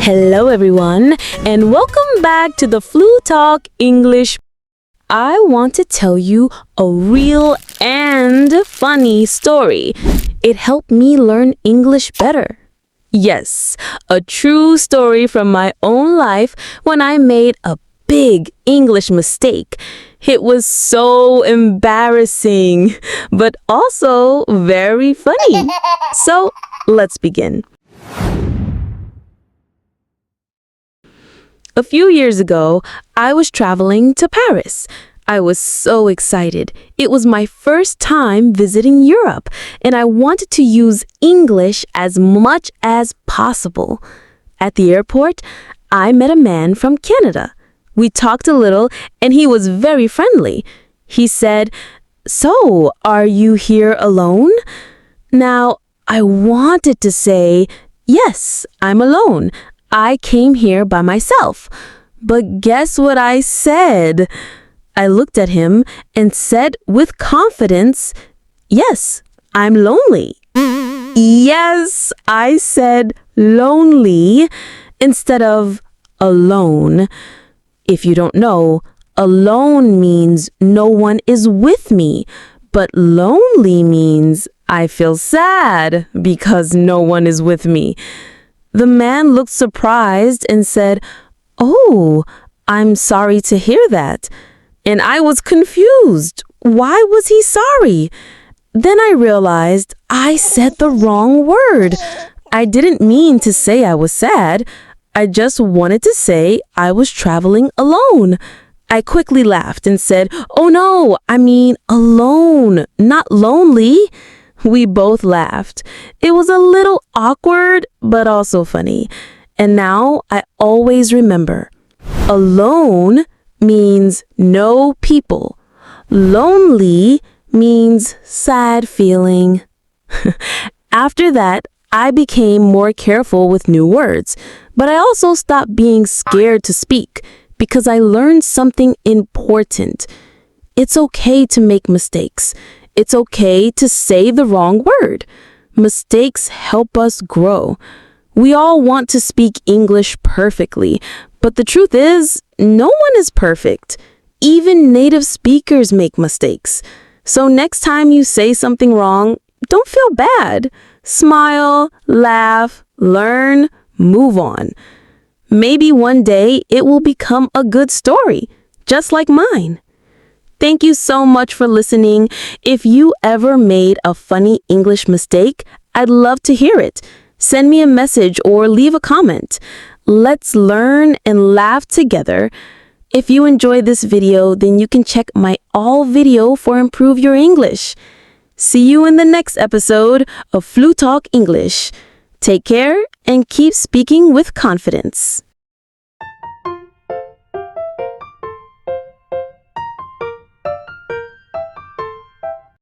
Hello everyone, and welcome back to the Flutalk English. I want to tell you a real and funny story. It helped me learn English better. Yes, a true story from my own life when I made a big English mistake. It was so embarrassing, but also very funny. So, let's begin. A few years ago, I was traveling to Paris. I was so excited. It was my first time visiting Europe, and I wanted to use English as much as possible. At the airport, I met a man from Canada. We talked a little, and he was very friendly. He said, "So, are you here alone?" Now, I wanted to say, "Yes, I'm alone. I came here by myself." But guess what I said? I looked at him and said with confidence, "Yes, I'm lonely." Yes, I said lonely instead of alone. If you don't know, alone means no one is with me, but lonely means I feel sad because no one is with me. The man looked surprised and said, "Oh, I'm sorry to hear that." And I was confused. Why was he sorry? Then I realized I said the wrong word. I didn't mean to say I was sad. I just wanted to say I was traveling alone. I quickly laughed and said, "Oh no, I mean alone, not lonely." We both laughed. It was a little awkward, but also funny. And now I always remember, alone means no people. Lonely means sad feeling. After that, I became more careful with new words, but I also stopped being scared to speak because I learned something important. It's okay to make mistakes. It's okay to say the wrong word. Mistakes help us grow. We all want to speak English perfectly, but the truth is, no one is perfect. Even native speakers make mistakes. So next time you say something wrong, don't feel bad. Smile, laugh, learn, move on. Maybe one day it will become a good story, just like mine. Thank you so much for listening. If you ever made a funny English mistake, I'd love to hear it. Send me a message or leave a comment. Let's learn and laugh together. If you enjoyed this video, then you can check my all video for Improve Your English. See you in the next episode of Flutalk English. Take care and keep speaking with confidence.